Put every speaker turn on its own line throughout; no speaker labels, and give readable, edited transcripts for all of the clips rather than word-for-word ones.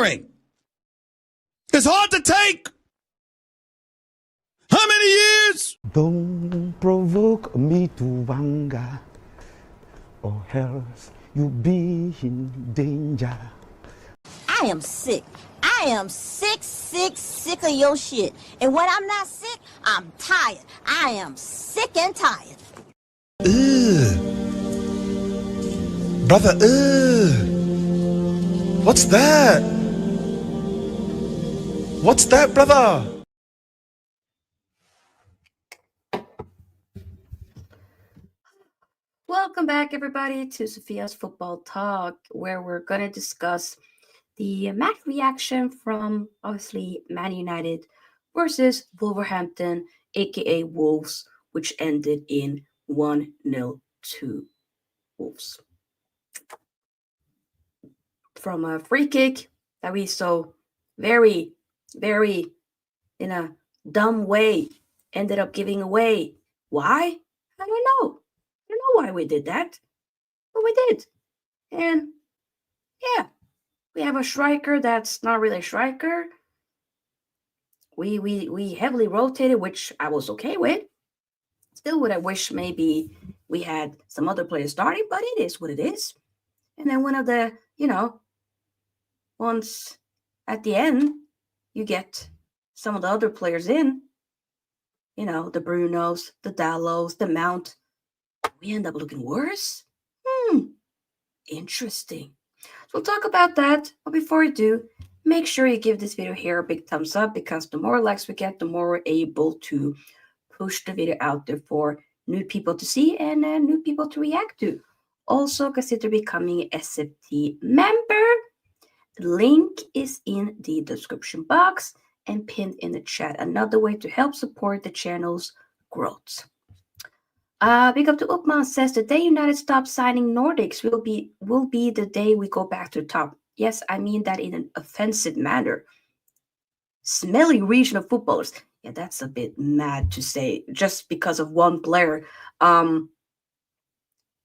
staggering. It's hard to take. How many years?
Don't provoke me to anger, or else you'll be in danger.
I am sick. I am sick of your shit. And when I'm not sick, I'm tired. I am sick and tired.
Ugh. Brother, ugh. What's that? What's that, brother?
Welcome back, everybody, to Sofia's Football Talk, where we're going to discuss the match reaction from, obviously, Man United versus Wolverhampton, aka Wolves, which ended in 1-0 to Wolves. From a free kick that we so very, in a dumb way, ended up giving away. Why? I don't know. I don't know why we did that, but we did. And yeah, we have a striker that's not really a striker. We heavily rotated, which I was okay with. Still would I wish maybe we had some other players starting, but it is what it is. And then one of the, once at the end, you get some of the other players in, the Brunos, the Dallos, the Mount. We end up looking worse? Interesting. So we'll talk about that. But before we do, make sure you give this video here a big thumbs up, because the more likes we get, the more we're able to push the video out there for new people to see and new people to react to. Also, consider becoming a SFT member. The link is in the description box and pinned in the chat. Another way to help support the channel's growth. Big up to Upman says the day United stops signing Nordics will be the day we go back to the top. Yes, I mean that in an offensive manner. Smelly regional footballers. Yeah, that's a bit mad to say just because of one player.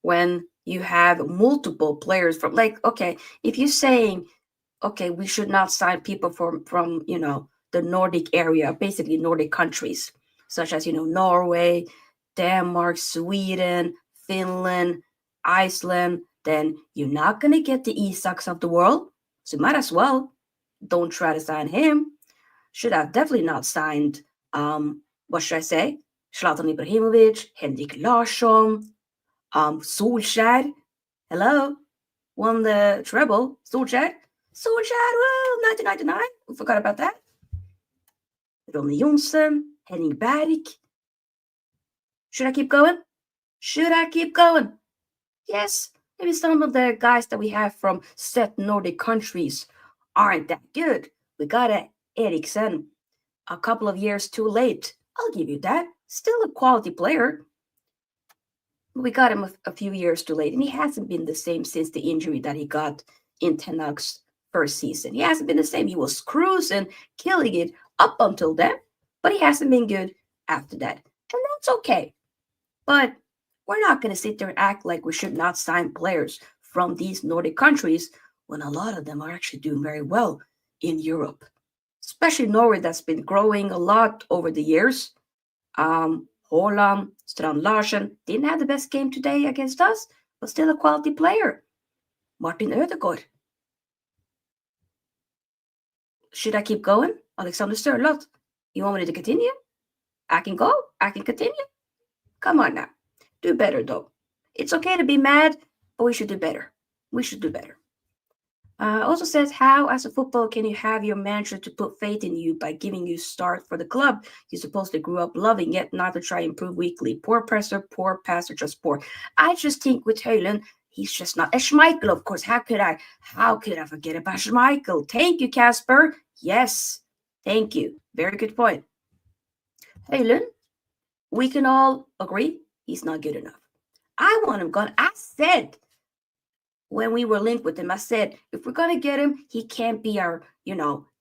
When you have multiple players from, like, okay, if you're saying, okay, we should not sign people from the Nordic area, basically Nordic countries, such as Norway, Denmark, Sweden, Finland, Iceland, then you're not going to get the Isaks of the world. So you might as well don't try to sign him. Should have definitely not signed, what should I say? Zlatan Ibrahimovic, Henrik Larsson, Solskjaer. Hello? Won the treble. Solskjaer, woo, 1999. We forgot about that. Ronny Jonsson, Henning Berg. Should I keep going? Yes, maybe some of the guys that we have from set Nordic countries aren't that good. We got a Eriksen a couple of years too late. I'll give you that. Still a quality player. We got him a few years too late, and he hasn't been the same since the injury that he got in Ten Hag's first season. He hasn't been the same. He was cruising, killing it up until then, but he hasn't been good after that. And that's okay. But we're not going to sit there and act like we should not sign players from these Nordic countries when a lot of them are actually doing very well in Europe. Especially Norway, that's been growing a lot over the years. Hojlund, Strand Larsen didn't have the best game today against us, but still a quality player. Martin Ødegaard. Should I keep going? Alexander Sørloth. You want me to continue? I can go. I can continue. Come on now. Do better, though. It's okay to be mad, but we should do better. Also says, how as a footballer can you have your manager to put faith in you by giving you start for the club you supposedly grew up loving, yet not to try and improve weekly? Poor presser, poor passer, just poor. I just think with Hojlund, he's just not a Schmeichel, of course. How could I forget about Schmeichel? Thank you, Casper. Yes, thank you. Very good point. Hojlund, we can all agree he's not good enough. I want him gone. I said when we were linked with him, I said, if we're going to get him, he can't be our,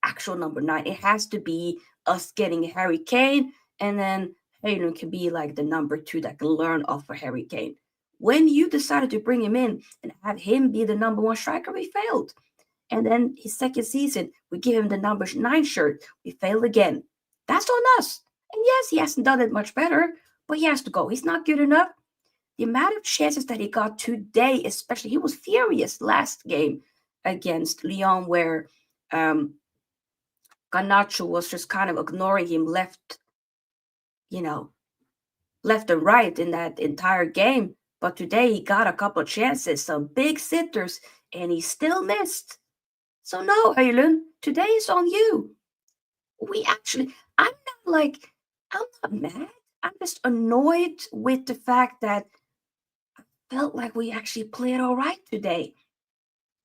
actual number 9. It has to be us getting Harry Kane, and then Hojlund can be like the number 2 that can learn off of Harry Kane. When you decided to bring him in and have him be the number 1 striker, we failed. And then his second season, we give him the number 9 shirt. We failed again. That's on us. And yes, he hasn't done it much better, but he has to go. He's not good enough. The amount of chances that he got today, especially, he was furious last game against Lyon, where Garnacho was just kind of ignoring him left and right in that entire game. But today he got a couple of chances, some big sitters, and he still missed. So no, Hojlund, today is on you. I'm not mad. I'm just annoyed with the fact that I felt like we actually played all right today.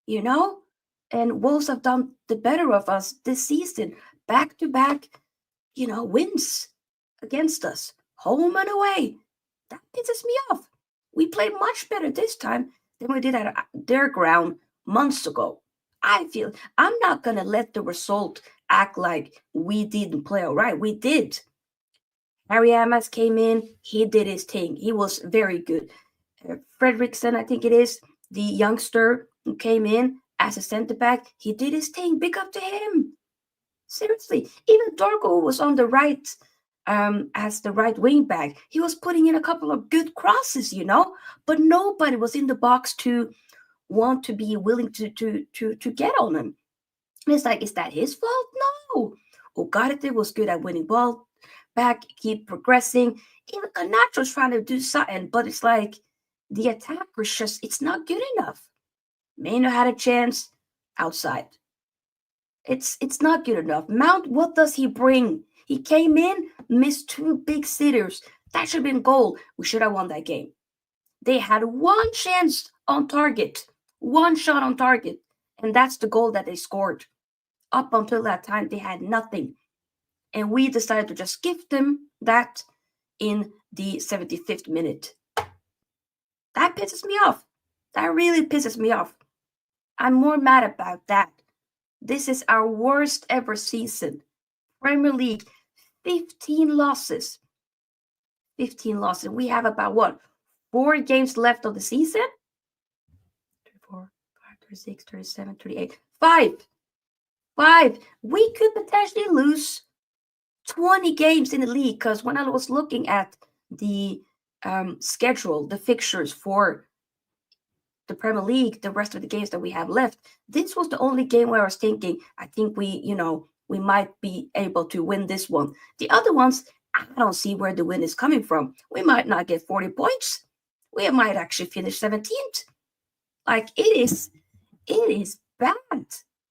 And Wolves have done the better of us this season. Back-to-back, wins against us. Home and away. That pisses me off. We played much better this time than we did at their ground months ago. I feel I'm not going to let the result act like we didn't play all right. We did. Harry Amas came in. He did his thing. He was very good. Fredrickson, I think it is, the youngster who came in as a centre-back, he did his thing. Big up to him. Seriously. Even Dorgo was on the right as the right wing back. He was putting in a couple of good crosses, but nobody was in the box to want to be willing to get on him. And it's like, is that his fault? No. Ugarte was good at winning ball back, keep progressing. Even Garnacho's trying to do something, but it's like the attackers it's not good enough. Mano had a chance outside. It's not good enough. Mount, what does he bring? He came in, missed 2 big sitters. That should have been goal. We should have won that game. They had 1 chance on target, 1 shot on target, and that's the goal that they scored. Up until that time, they had nothing. And we decided to just gift them that in the 75th minute. That pisses me off. That really pisses me off. I'm more mad about that. This is our worst ever season. Premier League, 15 losses. 15 losses. We have about, 4 games left of the season? 34, 5, 36, 37, 38. 5. We could potentially lose 20 games in the league, because when I was looking at the schedule, the fixtures for the Premier League, the rest of the games that we have left, this was the only game where I was thinking, I think we might be able to win this one. The other ones, I don't see where the win is coming from. We might not get 40 points. We might actually finish 17th. Like, it is bad.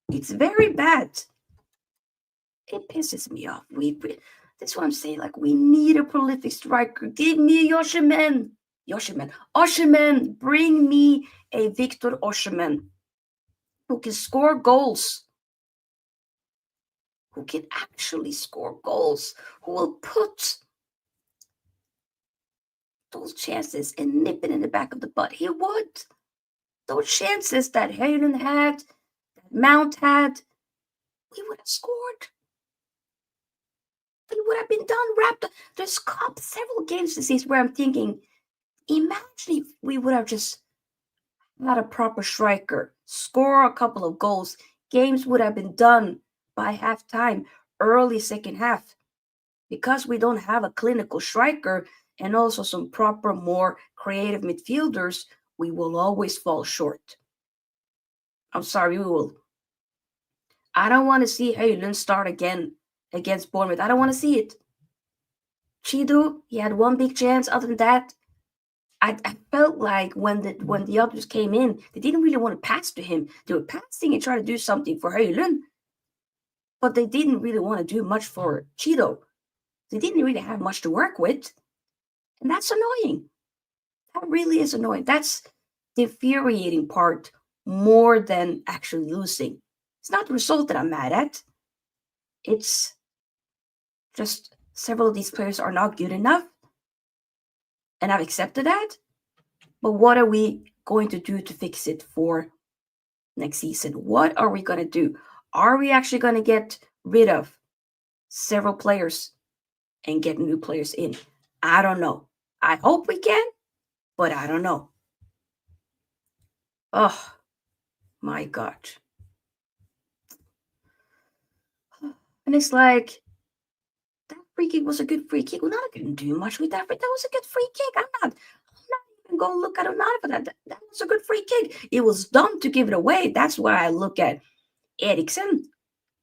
It's very bad. It pisses me off. That's what I'm saying. Like, we need a prolific striker. Give me Osimhen. Osimhen. Bring me a Victor Osimhen who can score goals. Who can actually score goals. Who will put those chances and nip it in the back of the butt. He would. Those chances that Hojlund had, that Mount had, we would have scored. It would have been done, wrapped up. There's several games this season where I'm thinking, imagine if we would have just had a proper striker, score a couple of goals. Games would have been done by halftime, early second half. Because we don't have a clinical striker and also some proper, more creative midfielders, we will always fall short. I'm sorry, we will. I don't want to see Hojlund start again against Bournemouth. I don't want to see it. Chido, he had 1 big chance. Other than that, I felt like when the others came in, they didn't really want to pass to him. They were passing and trying to do something for Hojlund, but they didn't really want to do much for Chido. They didn't really have much to work with, and that's annoying. That really is annoying. That's the infuriating part more than actually losing. It's not the result that I'm mad at. It's just several of these players are not good enough. And I've accepted that. But what are we going to do to fix it for next season? What are we going to do? Are we actually going to get rid of several players and get new players in? I don't know. I hope we can, but I don't know. Oh, my God. And it's like, that free kick was a good free kick. Onana couldn't do much with that. That was a good free kick. I'm not even going to look at Onana for that. That was a good free kick. It was dumb to give it away. That's why I look at Eriksen.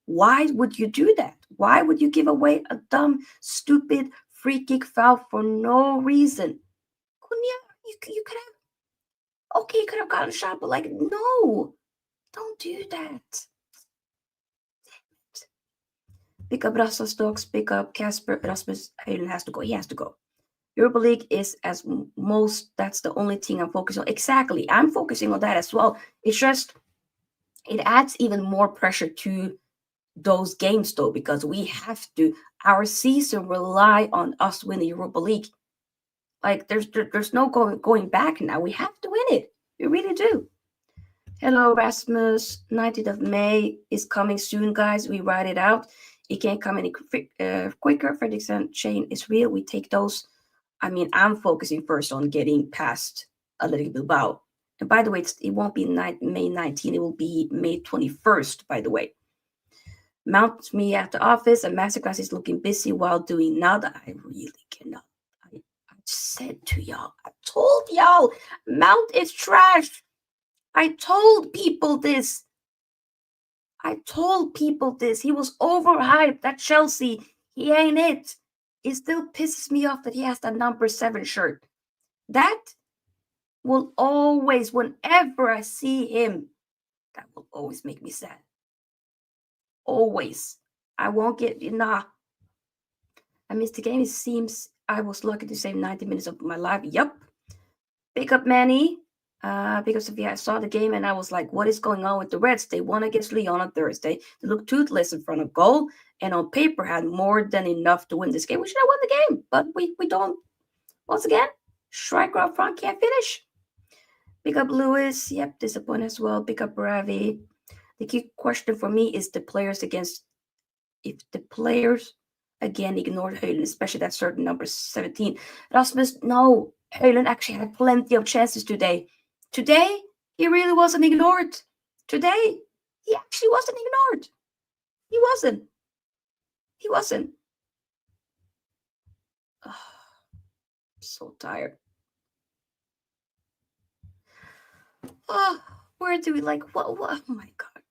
Why would you do that? Why would you give away a dumb, stupid free kick foul for no reason? Cunha, you could have, okay, you could have gotten a shot, but like, no, don't do that. Pick up Rasmus Stokes, pick up Casper. Rasmus Hojlund has to go. He has to go. Europa League is as most, that's the only thing I'm focusing on. Exactly. I'm focusing on that as well. It's just, it adds even more pressure to those games though, because we have to, our season rely on us winning the Europa League. Like there's no going back now. We have to win it. We really do. Hello, Rasmus. 19th of May is coming soon, guys. We write it out. It can't come any quicker. Fredrickson chain is real. We take those. I mean, I'm focusing first on getting past Athletic Bilbao. And by the way, it won't be May 19th. It will be May 21st, by the way. Mount me at the office. A masterclass is looking busy while doing nada. I really cannot. I said to y'all. I told y'all. Mount is trash. I told people this. He was overhyped at Chelsea. He ain't it. It still pisses me off that he has that number 7 shirt. That will always, whenever I see him, that will always make me sad. Always. I won't get, I missed the game. It seems I was lucky to save 90 minutes of my life. Yup. Pick up Manny. Because Sofia, I saw the game and I was like, what is going on with the Reds? They won against Lyon on Thursday. They looked toothless in front of goal and on paper had more than enough to win this game. We should have won the game, but we don't. Once again, striker up front can't finish. Pick up Lewis. Yep, disappointed as well. Pick up Ravi. The key question for me is if the players again ignored Hojlund, especially that certain number 17. Rasmus, no, Hojlund actually had plenty of chances today. Today, he really wasn't ignored. Today, he actually wasn't ignored. He wasn't. Oh, I'm so tired. Oh, where do we what? Oh my God.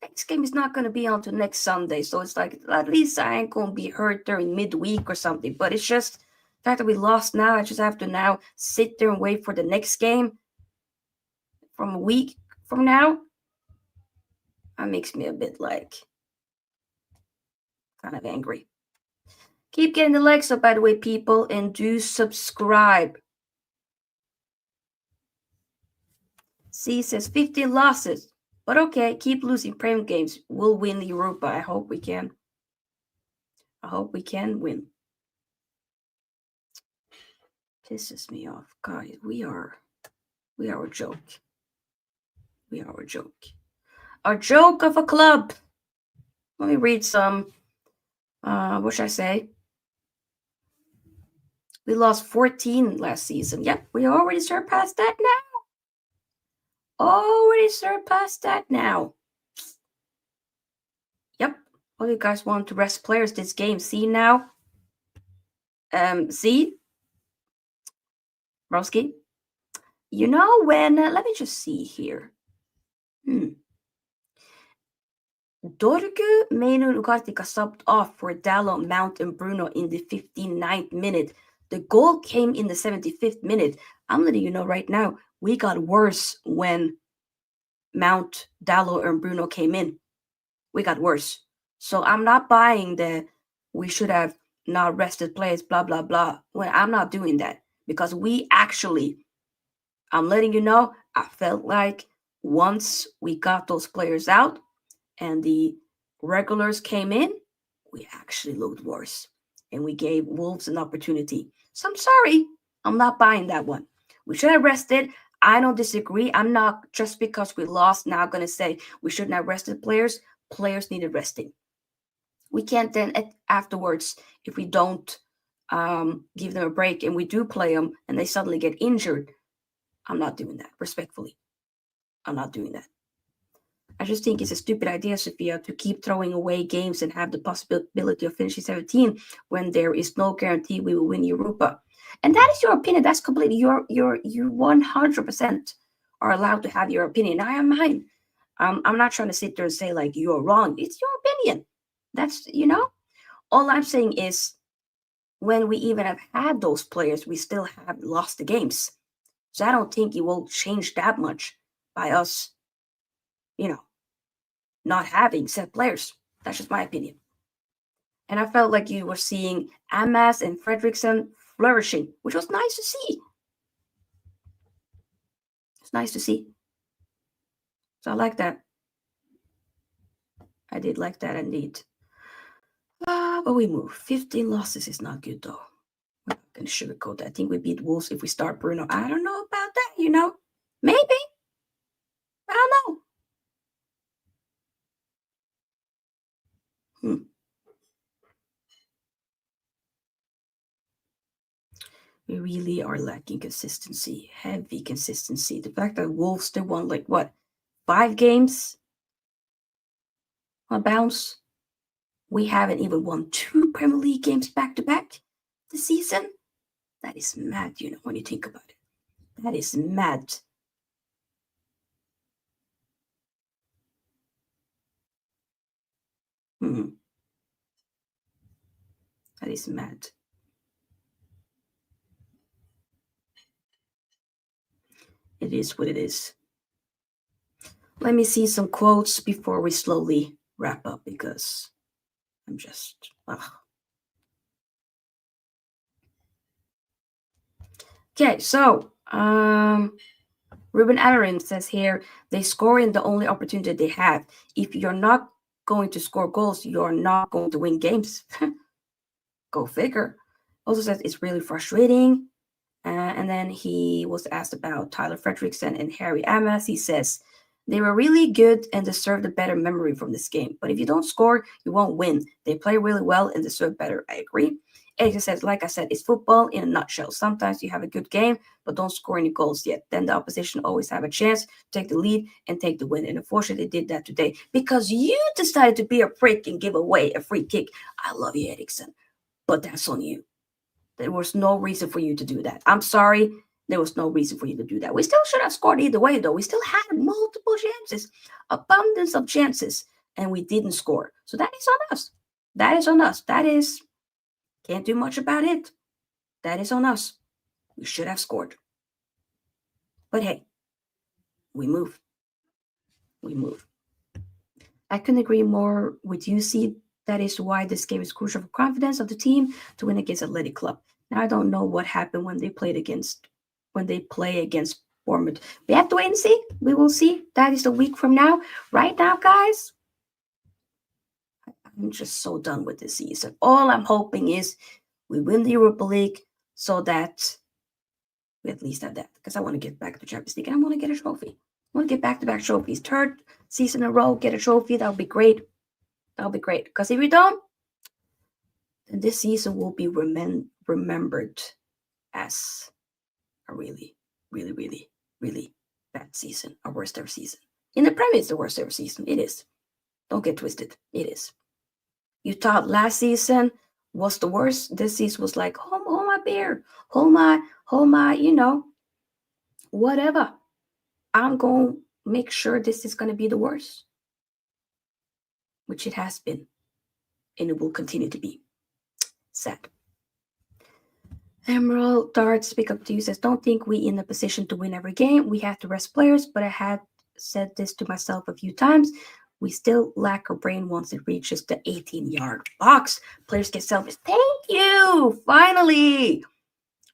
Next game is not going to be until next Sunday. So it's like, at least I ain't going to be hurt during midweek or something. But it's just the fact that we lost now. I just have to now sit there and wait for the next game from a week from now. That makes me a bit kind of angry. Keep getting the likes up, by the way, people, and do subscribe. C says 15 losses. But okay, keep losing Prem games. We'll win the Europa. I hope we can. I hope we can win. Pisses me off. Guys, we are a joke. We are a joke. A joke of a club. Let me read some. What should I say? We lost 14 last season. Yep, we already surpassed that now. Yep. All you guys want to rest players this game. See now? See? Broski? You know when... let me just see here. Dorgu, Menu, Ugarte got subbed off for Dallo, Mount, and Bruno in the 59th minute. The goal came in the 75th minute. I'm letting you know right now, we got worse when Mount, Dallo, and Bruno came in. We got worse. So I'm not buying the we should have not rested players, blah, blah, blah. Well, I'm not doing that because we actually, I'm letting you know, I felt like once we got those players out and the regulars came in, we actually looked worse. And we gave Wolves an opportunity. So I'm sorry. I'm not buying that one. We should have rested. I don't disagree. I'm not, just because we lost, now going to say we shouldn't have rested players. Players needed resting. We can't then afterwards, if we don't give them a break and we do play them and they suddenly get injured, I'm not doing that, respectfully. I'm not doing that. I just think it's a stupid idea, Sofia, to keep throwing away games and have the possibility of finishing 17 when there is no guarantee we will win Europa. And that is your opinion. That's completely you 100% are allowed to have your opinion. I am mine. I'm not trying to sit there and say like you're wrong. It's your opinion. That's, all I'm saying is when we even have had those players, we still have lost the games. So I don't think it will change that much by us, not having set players. That's just my opinion. And I felt like you were seeing Amas and Fredrickson flourishing, which was nice to see. It's nice to see. So I like that. I did like that indeed. But we move. 15 losses is not good though. We're not going to sugarcoat that. I think we beat Wolves if we start Bruno. I don't know about that, Maybe. I don't know. We really are lacking consistency, heavy consistency. The fact that Wolves still won 5 games on bounce. We haven't even won 2 Premier League games back to back this season. That is mad, when you think about it. That is mad. That is mad. It is what it is. Let me see some quotes before we slowly wrap up because I'm just... Okay, so Ruben Amorim says here, they score in the only opportunity they have. If you're not going to score goals, you're not going to win games. Go figure. Also says it's really frustrating. And then he was asked about Tyler Fredrickson and Harry Amas. He says, they were really good and deserved a better memory from this game. But if you don't score, you won't win. They play really well and deserve better. I agree. Edgar says, like I said, it's football in a nutshell. Sometimes you have a good game, but don't score any goals yet. Then the opposition always have a chance to take the lead and take the win. And unfortunately, they did that today because you decided to be a prick and give away a free kick. I love you, Eriksson, but that's on you. There was no reason for you to do that. I'm sorry. There was no reason for you to do that. We still should have scored either way, though. We still had multiple chances, abundance of chances, and we didn't score. So that is on us. That is on us. That is... Can't do much about it. That is on us. We should have scored. But hey, we move. We move. I couldn't agree more with you, see. That is why this game is crucial for confidence of the team to win against Athletic Club. Now, I don't know what happened when they play against Bournemouth. We have to wait and see. We will see. That is a week from now. Right now, guys, I'm just so done with this season. All I'm hoping is we win the Europa League so that we at least have that. Because I want to get back to Champions League and I want to get a trophy. I want to get back-to-back trophies. 3rd season in a row, get a trophy. That would be great. That would be great. Because if we don't, then this season will be remembered as a really, really, really, really bad season. Our worst ever season. In the Premier, it's the worst ever season. It is. Don't get twisted. It is. You thought last season was the worst. This season was like, hold my beer. Hold my, whatever. I'm going to make sure this is going to be the worst. Which it has been. And it will continue to be. Sad. Emerald Darts, pick up to you, says, don't think we in a position to win every game. We have to rest players, but I had said this to myself a few times. We still lack our brain once it reaches the 18-yard box. Players get selfish. Thank you. Finally.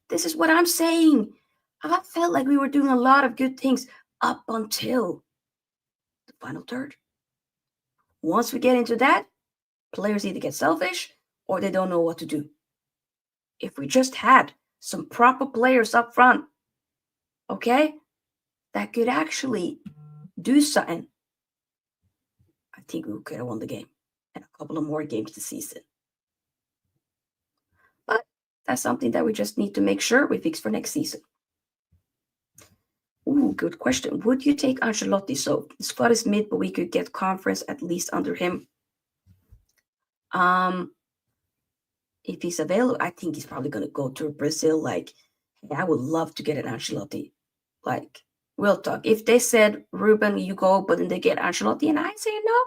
This is what I'm saying. I felt like we were doing a lot of good things up until the final third. Once we get into that, players either get selfish or they don't know what to do. If we just had some proper players up front, okay, that could actually do something, I think we could have won the game and a couple of more games this season. But that's something that we just need to make sure we fix for next season. Ooh, Ooh, good question. Would you take Ancelotti? So the squad is mid, but we could get conference at least under him. If he's available, I think he's probably going to go to Brazil. Like, hey, I would love to get an Ancelotti. Like, real talk. If they said, Ruben, you go, but then they get Ancelotti, and I say no,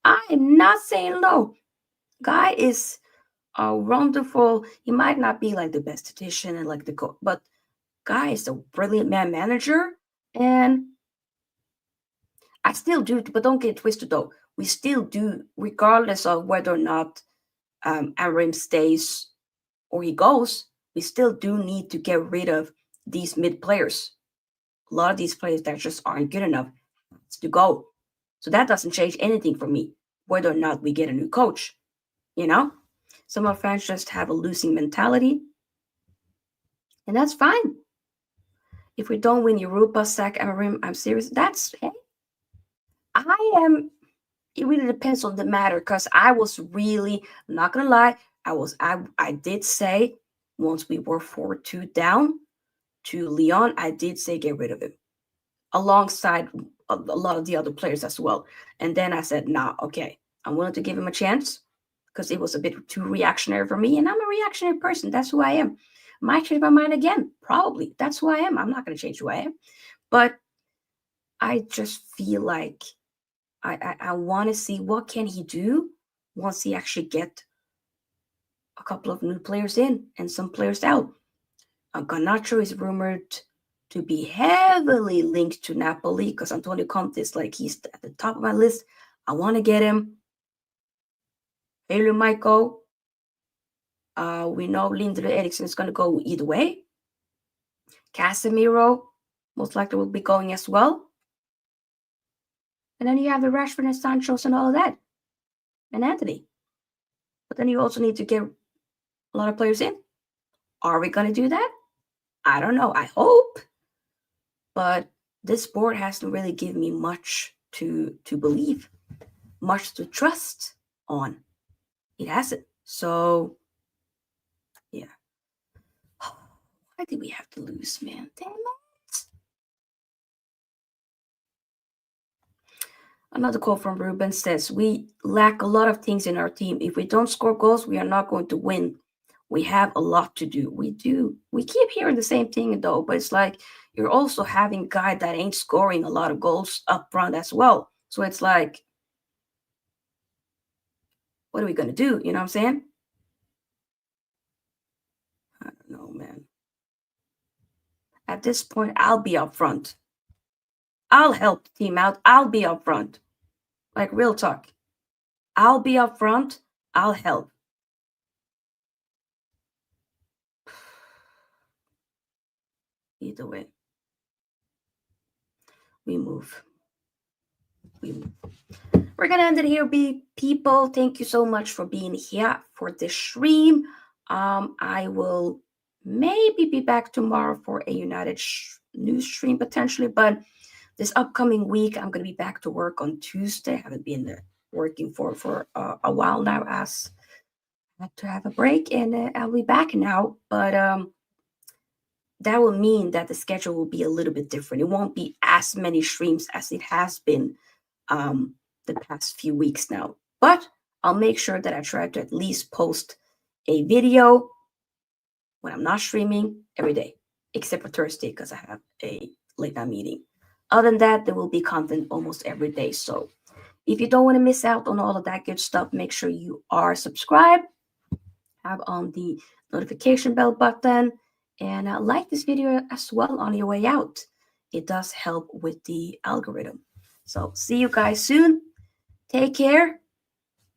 I am not saying no. Guy is a wonderful. He might not be like the best statistician and like the coach, but guy is a brilliant manager. And I still do, but don't get twisted though. We still do, regardless of whether or not Amorim stays or he goes, we still do need to get rid of these mid players. A lot of these players that just aren't good enough to go. So that doesn't change anything for me, whether or not we get a new coach. You know, some of our fans just have a losing mentality, and that's fine. If we don't win Europa, sack Amorim, I'm serious. That's, hey, it really depends on the matter, because I was really, I'm not gonna lie, I did say once we were 4-2 down to Lyon, I did say get rid of him alongside a lot of the other players as well. And then I said, nah, okay, I'm willing to give him a chance because it was a bit too reactionary for me, and I'm a reactionary person. That's who I am. Might change my mind again, probably. That's who I am. I'm not going to change who I am, but I just feel like I want to see what can he do once he actually get a couple of new players in and some players out. Garnacho is rumored to be heavily linked to Napoli because Antonio Conte is like, he's at the top of my list. I want to get him. Hojlund might go. We know Lindre Eriksen is going to go either way. Casemiro most likely will be going as well. And then you have the Rashford and Sanchos and all of that. And Anthony. But then you also need to get a lot of players in. Are we going to do that? I don't know. I hope. But this board hasn't really given me much to believe, much to trust on. It hasn't. So, yeah. Why did we have to lose, man? Damn it. Another quote from Ruben says, we lack a lot of things in our team. If we don't score goals, we are not going to win. We have a lot to do. We do. We keep hearing the same thing, though, but it's like you're also having a guy that ain't scoring a lot of goals up front as well. So it's like, what are we going to do? You know what I'm saying? I don't know, man. At this point, I'll be up front. I'll help the team out. I'll be up front. Like, real talk. I'll be up front. I'll help. Either way. We move. We're going to end it here, people. Thank you so much for being here for this stream. I will maybe be back tomorrow for a United news stream potentially, but this upcoming week, I'm going to be back to work on Tuesday. I haven't been there working for a while now, as I had to have a break, and I'll be back now. But that will mean that the schedule will be a little bit different. It won't be as many streams as it has been the past few weeks now. But I'll make sure that I try to at least post a video when I'm not streaming every day, except for Thursday because I have a late night meeting. Other than that, there will be content almost every day. So if you don't want to miss out on all of that good stuff, make sure you are subscribed, have on the notification bell button, and like this video as well on your way out. It does help with the algorithm. So see you guys soon. Take care.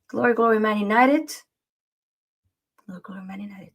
Glory, glory, Man United. Glory, glory, Man United.